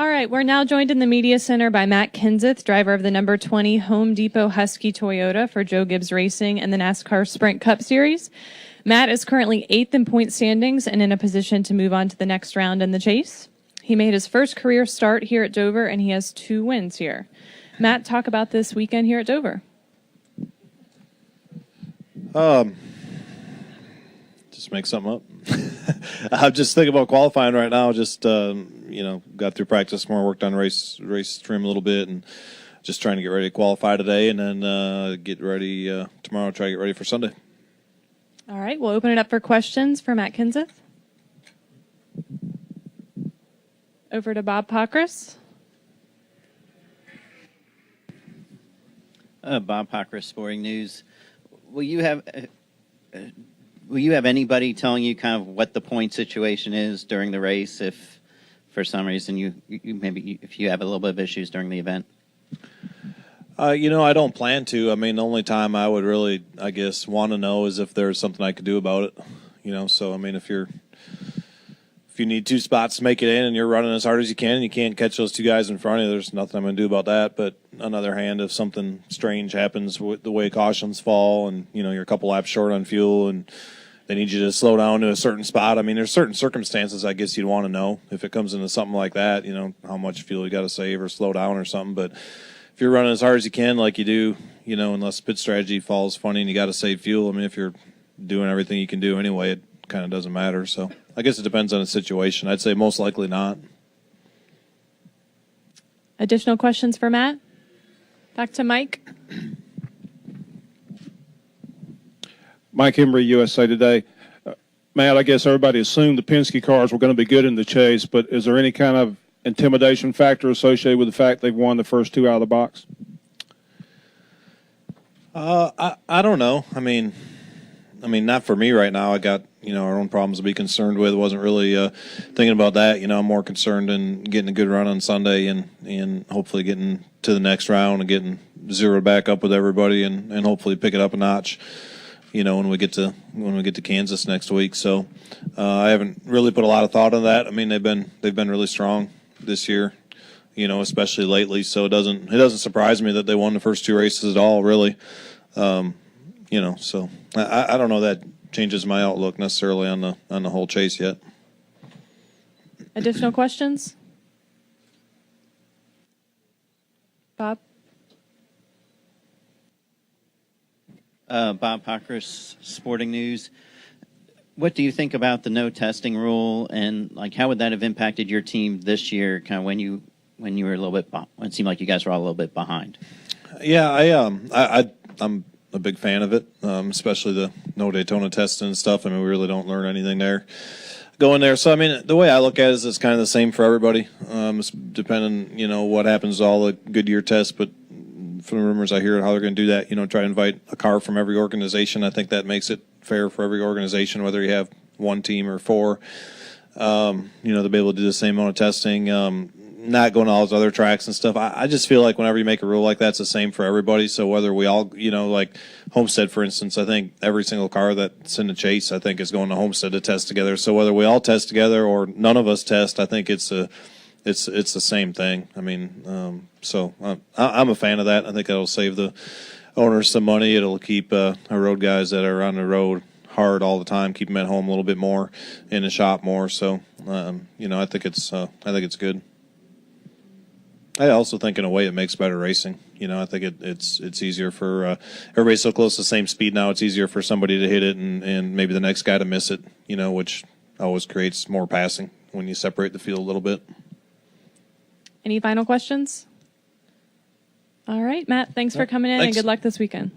All right, we're now joined in the media center by Matt Kenseth, driver of the number 20 Home Depot Husky Toyota for Joe Gibbs Racing in the NASCAR Sprint Cup Series. Matt is currently 8th in point standings and in a position to move on to the next round in the chase. He made his first career start here at Dover, and he has 2 wins here. Matt, talk about this weekend here at Dover. Just make something up. I'm just thinking about qualifying right now. Just got through practice more, worked on race trim a little bit, and just trying to get ready to qualify today, and then get ready tomorrow. Try to get ready for Sunday. All right, we'll open it up for questions for Matt Kenseth. Over to Bob Pockris. Bob Pockris, Sporting News. Will you have anybody telling you kind of what the point situation is during the race if for some reason if you have a little bit of issues during the event? I don't plan to. I mean, the only time I would really, I guess, want to know is if there's something I could do about it. So I mean, if you need 2 spots to make it in and you're running as hard as you can and you can't catch those 2 guys in front of you, there's nothing I'm going to do about that. But on the other hand, if something strange happens with the way cautions fall and, you're a couple laps short on fuel and they need you to slow down to a certain spot, I mean, there's certain circumstances I guess you'd want to know if it comes into something like that, how much fuel you got to save or slow down or something. But if you're running as hard as you can like you do, unless pit strategy falls funny and you got to save fuel, I mean, if you're doing everything you can do anyway, it kind of doesn't matter. So I guess it depends on the situation. I'd say most likely not. Additional questions for Matt? Back to Mike. Mike Embry, USA Today. Matt, I guess everybody assumed the Penske cars were going to be good in the chase, but is there any kind of intimidation factor associated with the fact they've won the first 2 out of the box? I don't know. I mean, not for me right now. I got, our own problems to be concerned with. Wasn't really thinking about that. I'm more concerned in getting a good run on Sunday and hopefully getting to the next round and getting zeroed back up with everybody and hopefully pick it up a notch, when we get to Kansas next week. So I haven't really put a lot of thought on that. I mean, they've been really strong this year, especially lately. So it doesn't surprise me that they won the first 2 races at all, really. So I don't know that changes my outlook necessarily on the whole chase yet. Additional questions? Bob? Bob Pockris, Sporting News. What do you think about the no testing rule, and how would that have impacted your team this year? Kind of when you were a little bit, it seemed like you guys were all a little bit behind. Yeah, I'm a big fan of it, especially the no Daytona testing and stuff. I mean, we really don't learn anything there going there. So I mean, the way I look at it is it's kind of the same for everybody. It's depending, what happens to all the Goodyear tests, but from the rumors I hear how they're going to do that, try to invite a car from every organization. I think that makes it fair for every organization, whether you have 1 team or 4. To be able to do the same amount of testing, not going to all those other tracks and stuff. I just feel like whenever you make a rule like that, it's the same for everybody. So whether we all, like Homestead, for instance, I think every single car that's in the chase, I think, is going to Homestead to test together. So whether we all test together or none of us test, I think it's the same thing. I mean, so I'm a fan of that. I think that'll save the owners some money. It'll keep our road guys that are on the road hard all the time, keep them at home a little bit more, in the shop more. So, I think it's good. I also think in a way it makes better racing. I think it's easier for everybody's so close to the same speed now. It's easier for somebody to hit it and maybe the next guy to miss it. Which always creates more passing when you separate the field a little bit. Any final questions? All right, Matt, thanks for coming in and good luck this weekend.